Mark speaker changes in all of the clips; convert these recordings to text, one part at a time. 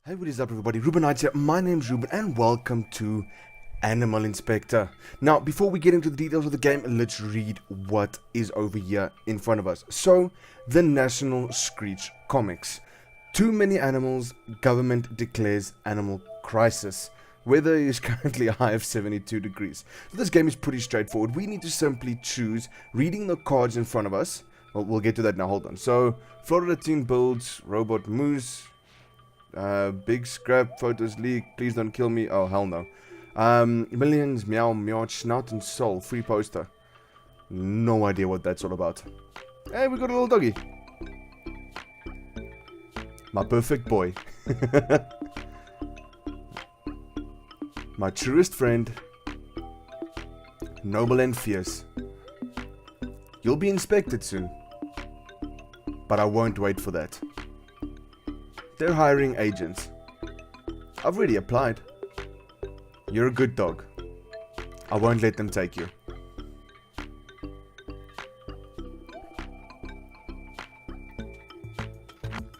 Speaker 1: Hey, what is up everybody, Reubin here. My name's Reubin and welcome to Animal Inspector. Now, before we get into the details of the game, let's read what is over here in front of us. So, the National Screech Comics. Too many animals, government declares animal crisis. Weather is currently a high of 72 degrees. So this game is pretty straightforward. We need to simply choose, reading the cards in front of us. Well, we'll get to that now, hold on. So, Florida Teen builds, Robot Moose. Big scrap, photos leak, please don't kill me. Oh, hell no. Millions, meow, meow, snout and soul, free poster. No idea what that's all about. Hey, we got a little doggy. My perfect boy. My truest friend. Noble and fierce. You'll be inspected soon. But I won't wait for that. They're hiring agents. I've already applied. You're a good dog. I won't let them take you.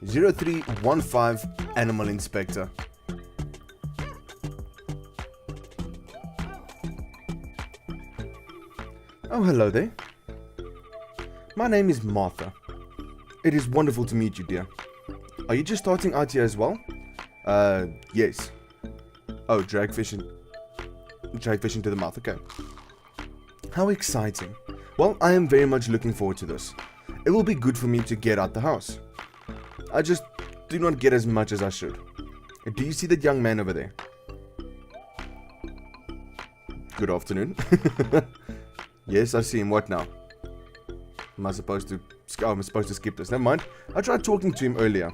Speaker 1: (0315) Animal Inspector. Oh, hello there. My name is Martha. It is wonderful to meet you, dear. Are you just starting out here as well? Yes. Oh, drag fishing to the mouth, okay. How exciting. Well, I am very much looking forward to this. It will be good for me to get out the house. I just do not get as much as I should. Do you see that young man over there? Good afternoon. Yes, I see him. What now? I'm supposed to skip this. Never mind. I tried talking to him earlier.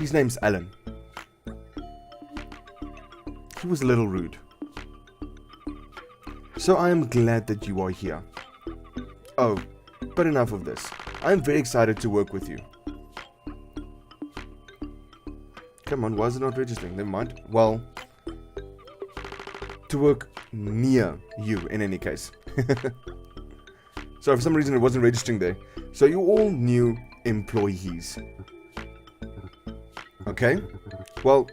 Speaker 1: His name's Alan. He was a little rude. So I am glad that you are here. Oh, but enough of this. I am very excited to work with you. Come on, why is it not registering? Never mind. Well, to work near you in any case. So for some reason it wasn't registering there. So you're all new employees. Okay? Well,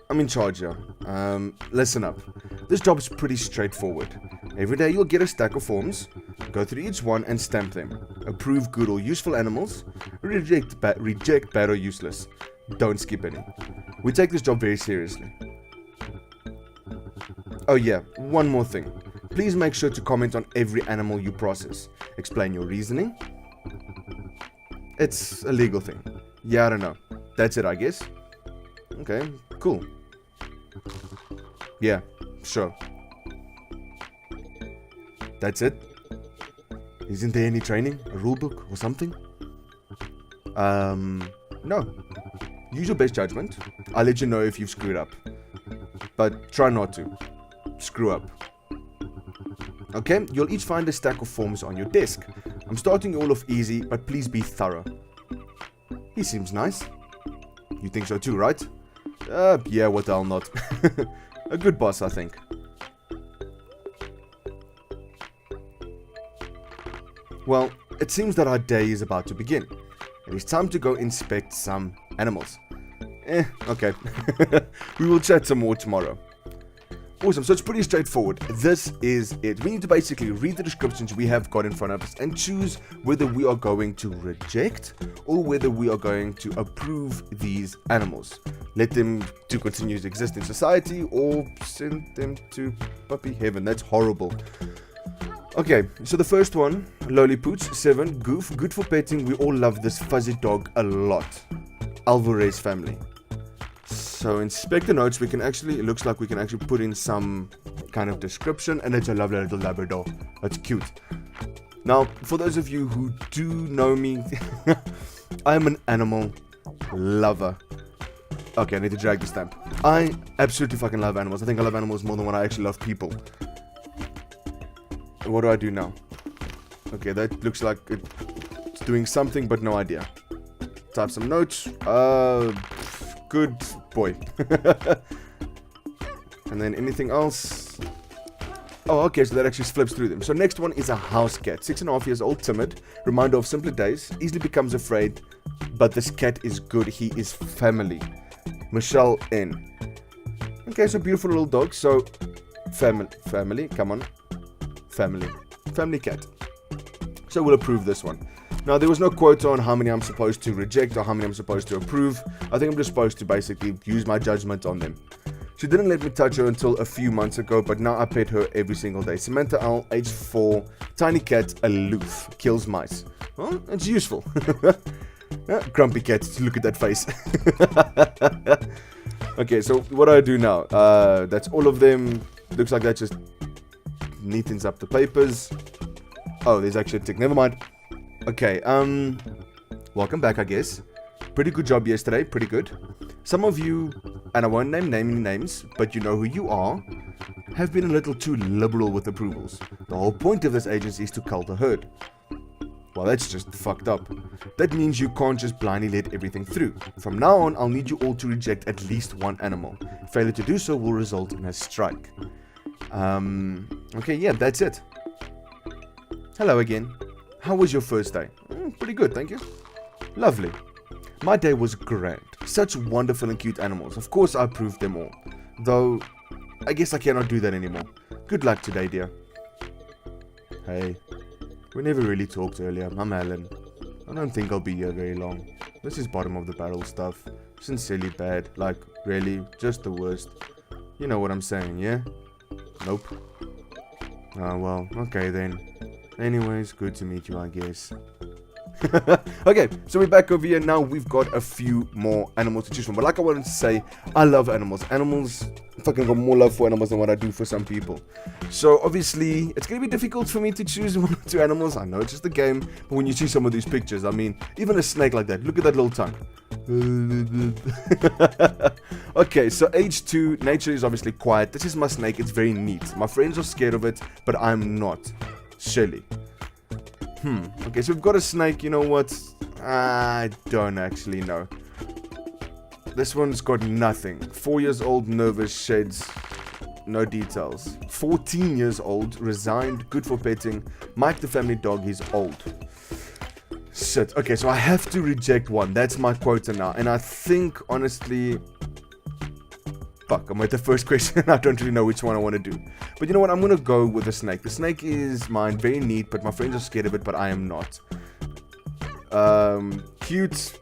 Speaker 1: I'm in charge here. Listen up. This job is pretty straightforward. Every day you'll get a stack of forms. Go through each one and stamp them. Approve good or useful animals. Reject bad or useless. Don't skip any. We take this job very seriously. Oh yeah, one more thing. Please make sure to comment on every animal you process. Explain your reasoning. It's a legal thing. Yeah, I don't know. That's it, I guess. Okay, cool. Yeah, sure. That's it? Isn't there any training? A rulebook or something? No. Use your best judgment. I'll let you know if you've screwed up. But try not to. Screw up. Okay, you'll each find a stack of forms on your desk. I'm starting you all off easy, but please be thorough. He seems nice. You think so too, right? Yeah, what the hell not. A good boss, I think. Well, it seems that our day is about to begin. It is time to go inspect some animals. Okay. We will chat some more tomorrow. Awesome, so it's pretty straightforward. This is it. We need to basically read the descriptions we have got in front of us and choose whether we are going to reject or whether we are going to approve these animals. Let them to continue to exist in society or send them to puppy heaven. That's horrible. Okay, so the first one, Lowly Pooch, 7, Goof, good for petting. We all love this fuzzy dog a lot. Alvarez family. So inspect the notes. It looks like we can actually put in some kind of description, and it's a lovely little Labrador. That's cute. Now, for those of you who do know me, I am an animal lover. Okay, I need to drag the stamp. I absolutely fucking love animals. I think I love animals more than what I actually love people. What do I do now? Okay, that looks like it's doing something, but no idea. Type some notes. Good boy. And then anything else? Oh, okay, so that actually flips through them. So next one is a house cat. 6.5 years old, timid. Reminder of simpler days. Easily becomes afraid. But this cat is good. He is family. Michelle N. Okay, so beautiful little dog. So, family, come on. Family cat. So we'll approve this one. Now, there was no quota on how many I'm supposed to reject or how many I'm supposed to approve. I think I'm just supposed to basically use my judgment on them. She didn't let me touch her until a few months ago, but now I pet her every single day. Samantha L, age 4, tiny cat, aloof, kills mice. Well, it's useful. Grumpy cat, look at that face. Okay, so what do I do now? That's all of them. Looks like that just neatens up the papers. Oh, there's actually a tick. Never mind. Okay, welcome back, I guess. Pretty good job yesterday. Pretty good. Some of you, and I won't name any names, but you know who you are, have been a little too liberal with approvals. The whole point of this agency is to cull the herd. Well, that's just fucked up. That means you can't just blindly let everything through. From now on, I'll need you all to reject at least one animal. Failure to do so will result in a strike. Okay, yeah, that's it. Hello again. How was your first day? Pretty good, thank you. Lovely. My day was grand. Such wonderful and cute animals. Of course, I approved them all. Though, I guess I cannot do that anymore. Good luck today, dear. Hey. We never really talked earlier. I'm Alan. I don't think I'll be here very long. This is bottom of the barrel stuff. Sincerely bad. Like, really, just the worst. You know what I'm saying, yeah? Nope. Oh, well, okay then. Anyways, good to meet you, I guess. Okay, so we're back over here now. We've got a few more animals to choose from. But like I wanted to say, I love animals. Animals, fucking got more love for animals than what I do for some people. So obviously, it's going to be difficult for me to choose one or two animals. I know it's just a game. But when you see some of these pictures, I mean, even a snake like that. Look at that little tongue. Okay, so age 2, nature is obviously quiet. This is my snake. It's very neat. My friends are scared of it, but I'm not. Shelly. Okay, so we've got a snake. You know what? I don't actually know. This one's got nothing. 4 years old, nervous, sheds. No details. 14 years old, resigned, good for petting. Mike the family dog, he's old. Shit. Okay, so I have to reject one. That's my quota now. And I think, honestly... Fuck, I'm at the first question. I don't really know which one I want to do. But you know what? I'm going to go with the snake. The snake is mine. Very neat, but my friends are scared of it, but I am not. Cute.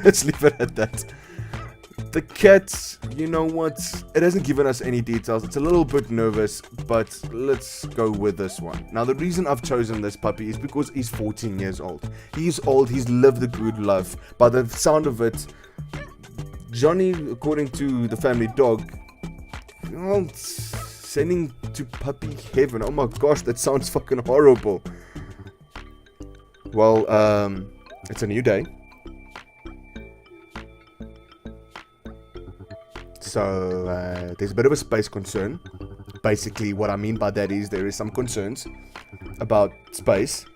Speaker 1: Let's leave it at that. The cat, you know what? It hasn't given us any details. It's a little bit nervous, but let's go with this one. Now, the reason I've chosen this puppy is because he's 14 years old. He's old. He's lived a good life. By the sound of it... Johnny, according to the family dog, well, sending to puppy heaven. Oh my gosh, that sounds fucking horrible. Well, it's a new day. So, there's a bit of a space concern. Basically, what I mean by that is there is some concerns about space.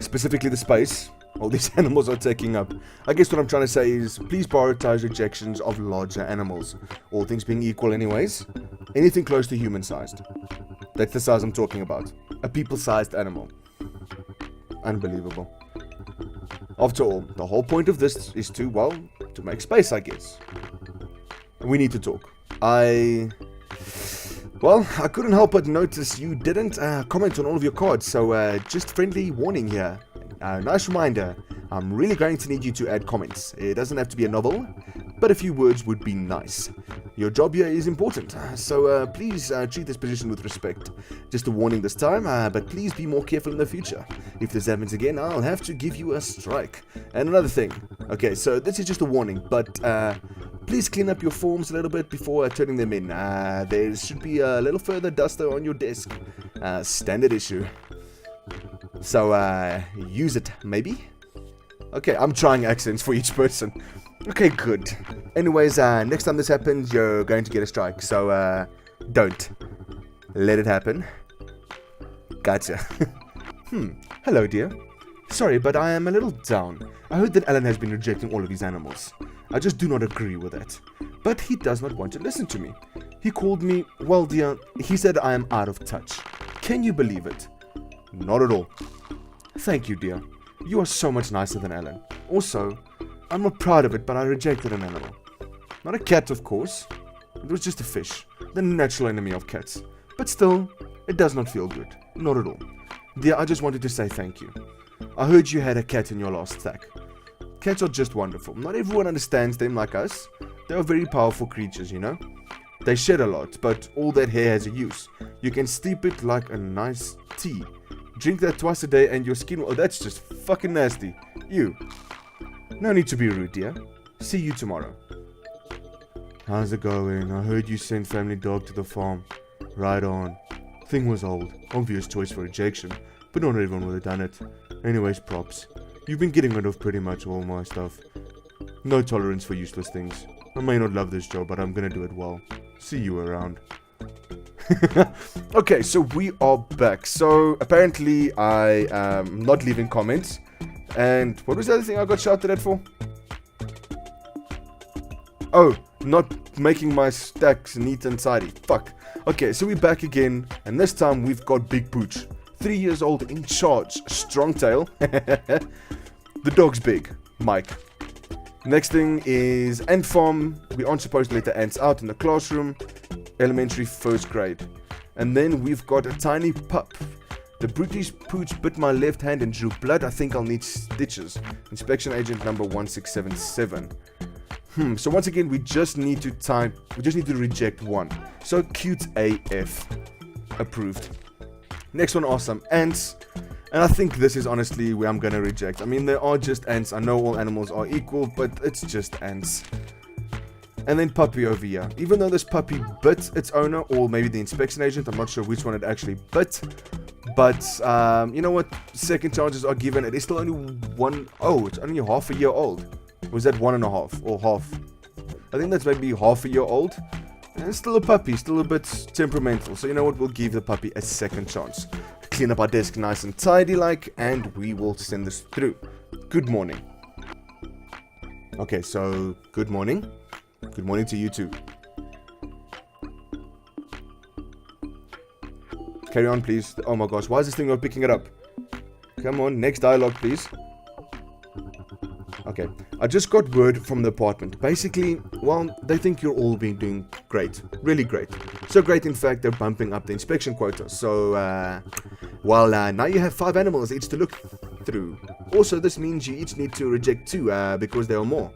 Speaker 1: Specifically the space all these animals are taking up. I guess what I'm trying to say is, please prioritize rejections of larger animals. All things being equal anyways. Anything close to human-sized. That's the size I'm talking about. A people-sized animal. Unbelievable. After all, the whole point of this is to, well, to make space, I guess. We need to talk. Well, I couldn't help but notice you didn't comment on all of your cards, so just friendly warning here. Nice reminder, I'm really going to need you to add comments. It doesn't have to be a novel, but a few words would be nice. Your job here is important, so please treat this position with respect. Just a warning this time, but please be more careful in the future. If this happens again, I'll have to give you a strike. And another thing, okay, so this is just a warning, but please clean up your forms a little bit before turning them in. There should be a little further duster on your desk. Standard issue. So, use it, maybe? Okay, I'm trying accents for each person. Okay, good. Anyways, next time this happens, you're going to get a strike. So, don't. Let it happen. Gotcha. Hello, dear. Sorry, but I am a little down. I heard that Alan has been rejecting all of his animals. I just do not agree with that. But he does not want to listen to me. He called me, well, dear, he said I am out of touch. Can you believe it? Not at all. Thank you, dear. You are so much nicer than Alan. Also, I'm not proud of it, but I rejected an animal. Not a cat, of course. It was just a fish, the natural enemy of cats. But still, it does not feel good. Not at all. Dear, I just wanted to say thank you. I heard you had a cat in your last stack. Cats are just wonderful. Not everyone understands them like us. They are very powerful creatures, you know. They shed a lot, but all that hair has a use. You can steep it like a nice tea. Drink that twice a day and your skin will... Oh, that's just fucking nasty. You. No need to be rude, dear. See you tomorrow. How's it going? I heard you sent family dog to the farm. Right on. Thing was old. Obvious choice for rejection. But not everyone would have done it. Anyways, props. You've been getting rid of pretty much all my stuff. No tolerance for useless things. I may not love this job, but I'm gonna do it well. See you around. Okay, so we are back. So apparently I am not leaving comments. And what was the other thing I got shouted at for? Oh, not making my stacks neat and tidy. Fuck. Okay, so we're back again, and this time we've got Big Pooch. 3 years old, in charge, strong tail. The dog's big, Mike. Next thing is ant farm. We aren't supposed to let the ants out in the classroom. Elementary, first grade. And then we've got a tiny pup. The British Pooch bit my left hand and drew blood. I think I'll need stitches. Inspection agent number 1677. So once again, we just need to reject one. So cute AF. Approved. Next one are some ants. And I think this is honestly where I'm gonna reject. I mean, they are just ants. I know all animals are equal, but it's just ants. And then puppy over here. Even though this puppy bit its owner, or maybe the inspection agent, I'm not sure which one it actually bit. But, you know what? Second chances are given. It is still only one... Oh, it's only half a year old. Was that 1.5 or half? I think that's maybe half a year old. And it's still a puppy, still a bit temperamental. So you know what? We'll give the puppy a second chance. Clean up our desk nice and tidy like, and we will send this through. Good morning. Okay, so good morning. Good morning to you too. Carry on, please. Oh my gosh, why is this thing not picking it up? Come on, next dialogue, please. Okay, I just got word from the apartment. Basically, well, they think you're all doing great. Really great. So great, in fact, they're bumping up the inspection quota. So, now you have 5 animals each to look through. Also, this means you each need to reject 2, because there are more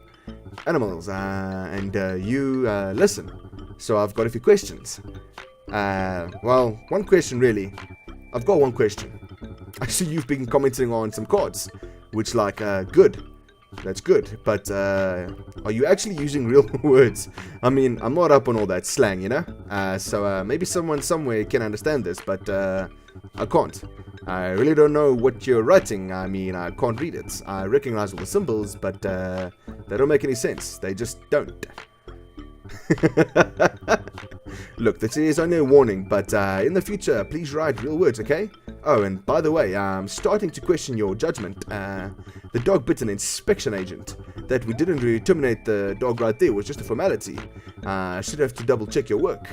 Speaker 1: animals. You listen. So I've got a few questions. One question, really. I've got one question. I see you've been commenting on some cards, which, good. That's good, but are you actually using real words? I mean, I'm not up on all that slang, you know? So maybe someone somewhere can understand this, but I can't. I really don't know what you're writing. I mean, I can't read it. I recognize all the symbols, but they don't make any sense. They just don't. Look, this is only a warning, but in the future, please write real words, okay? Oh, and by the way, I'm starting to question your judgment. The dog bit an inspection agent. That we didn't really terminate the dog right there was just a formality. I should have to double check your work.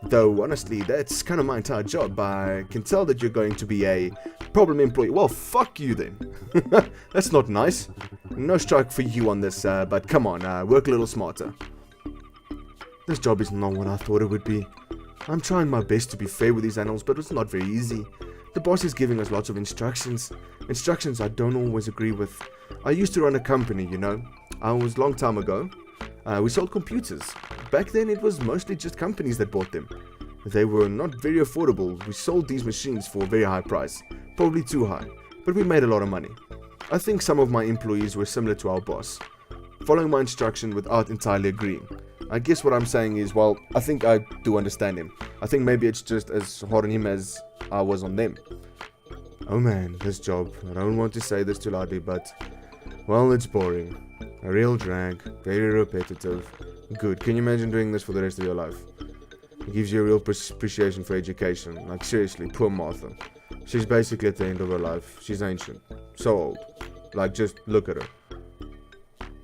Speaker 1: Though, honestly, that's kind of my entire job. I can tell that you're going to be a problem employee. Well, fuck you then. That's not nice. No strike for you on this, but come on, work a little smarter. This job is not what I thought it would be. I'm trying my best to be fair with these animals, but it's not very easy. The boss is giving us lots of instructions. Instructions I don't always agree with. I used to run a company, you know. I was a long time ago. We sold computers. Back then it was mostly just companies that bought them. They were not very affordable. We sold these machines for a very high price. Probably too high. But we made a lot of money. I think some of my employees were similar to our boss. Following my instruction without entirely agreeing. I guess what I'm saying is, well, I think I do understand him. I think maybe it's just as hard on him as I was on them. Oh man, this job. I don't want to say this too loudly, but, well, it's boring. A real drag. Very repetitive. Good. Can you imagine doing this for the rest of your life? It gives you a real appreciation for education. Like, seriously, poor Martha. She's basically at the end of her life. She's ancient. So old. Like, just look at her.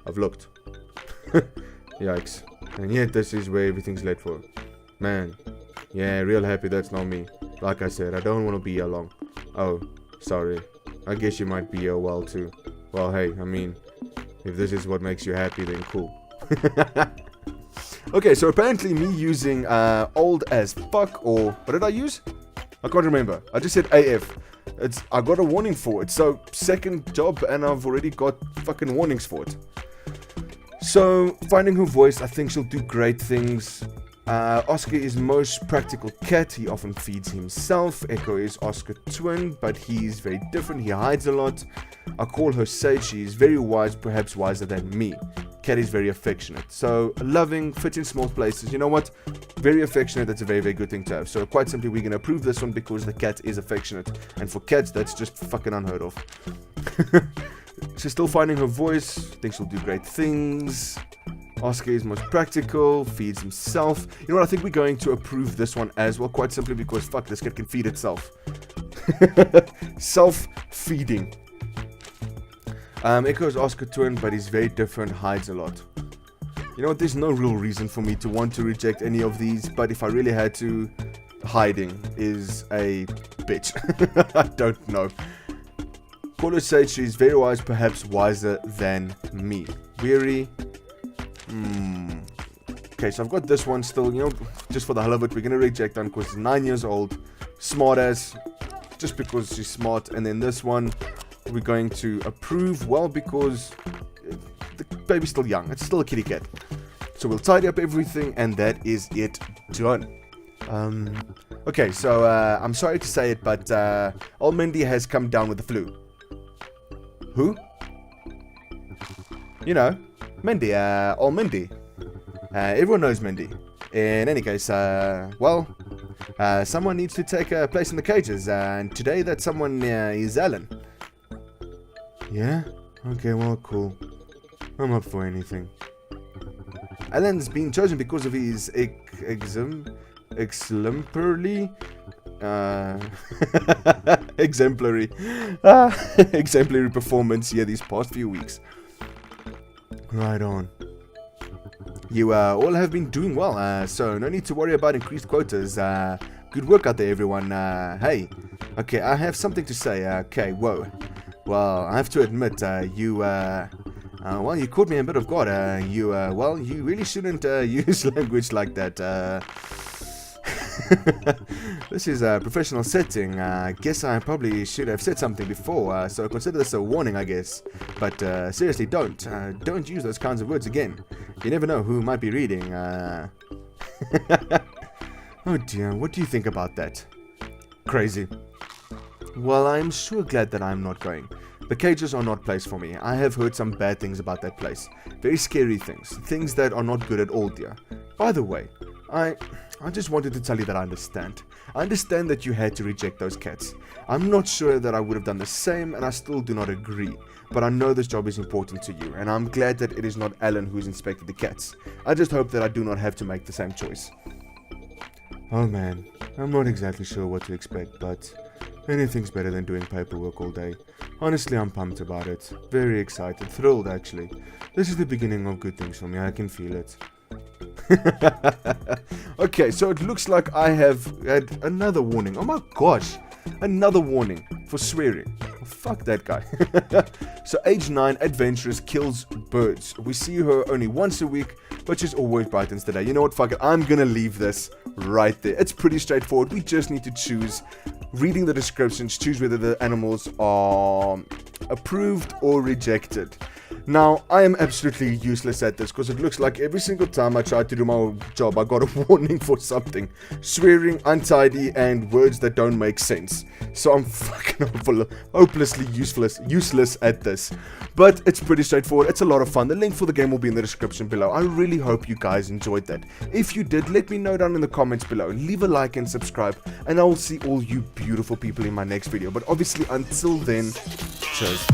Speaker 1: I've looked. Yikes. And yet this is where everything's led for. Man. Yeah, real happy that's not me. Like I said, I don't want to be here long. Oh, sorry. I guess you might be here a while too. Well, hey, I mean, If this is what makes you happy, then cool. Okay, so apparently me using old as fuck, or what did I use? I can't remember. I just said AF. I got a warning for it. So second job and I've already got fucking warnings for it. So finding her voice, I think she'll do great things. Oscar is most practical cat. He often feeds himself. Echo is Oscar twin, but he's very different. He hides a lot. I call her Sage. She is very wise, perhaps wiser than me. Cat is very affectionate. So loving, fit in small places. You know what? Very affectionate. That's a very, very good thing to have. So quite simply, we're going to approve this one because the cat is affectionate. And for cats, that's just fucking unheard of. She's still finding her voice. Thinks she'll do great things. Oscar is most practical, feeds himself. You know what, I think we're going to approve this one as well, quite simply because, fuck, this cat can feed itself. Self-feeding. Echo is Oscar twin, but he's very different, hides a lot. You know what, there's no real reason for me to want to reject any of these, but if I really had to, hiding is a bitch. I don't know. Caller said she's very wise, perhaps wiser than me. Weary. Okay, so I've got this one still, you know, just for the hell of it, we're going to reject her because she's 9 years old, smart as, just because she's smart. And then this one, we're going to approve, well, because the baby's still young, it's still a kitty cat. So we'll tidy up everything, and that is it done. Okay, so I'm sorry to say it, but old Mindy has come down with the flu. Who? You know, Mindy, old Mindy. Everyone knows Mindy. In any case, someone needs to take a place in the cages, and today that someone is Alan. Yeah? Okay, well, cool. I'm up for anything. Alan's been chosen because of his exemplary exemplary performance here these past few weeks. Right on. You all have been doing well, so no need to worry about increased quotas. Good work out there, everyone. Hey, okay, I have something to say. Okay, whoa. Well, I have to admit, you caught me a bit off guard. You really shouldn't use language like that. This is a professional setting. Guess I probably should have said something before, so consider this a warning, I guess. But seriously, don't use those kinds of words again. You never know who might be reading. Oh dear, what do you think about that? Crazy. Well, I'm sure glad that I'm not going. The cages are not place for me. I have heard some bad things about that place. Very scary things. Things that are not good at all, dear. By the way, I just wanted to tell you that I understand. I understand that you had to reject those cats. I'm not sure that I would have done the same, and I still do not agree. But I know this job is important to you, and I'm glad that it is not Alan who's inspected the cats. I just hope that I do not have to make the same choice. Oh man, I'm not exactly sure what to expect, but anything's better than doing paperwork all day. Honestly, I'm pumped about it. Very excited, thrilled actually. This is the beginning of good things for me, I can feel it. Okay, so it looks like I have had another warning. Oh my gosh, another warning for swearing. Oh, fuck that guy. So age 9, adventurous, kills birds. We see her only once a week, but she's always brightens today. You know what, fuck it, I'm gonna leave this right there. It's pretty straightforward. We just need to choose, reading the descriptions, choose whether the animals are approved or rejected. Now, I am absolutely useless at this because it looks like every single time I tried to do my job, I got a warning for something. Swearing, untidy, and words that don't make sense. So I'm fucking hopelessly useless at this. But it's pretty straightforward. It's a lot of fun. The link for the game will be in the description below. I really hope you guys enjoyed that. If you did, let me know down in the comments below. Leave a like and subscribe, and I will see all you beautiful people in my next video. But obviously, until then, cheers.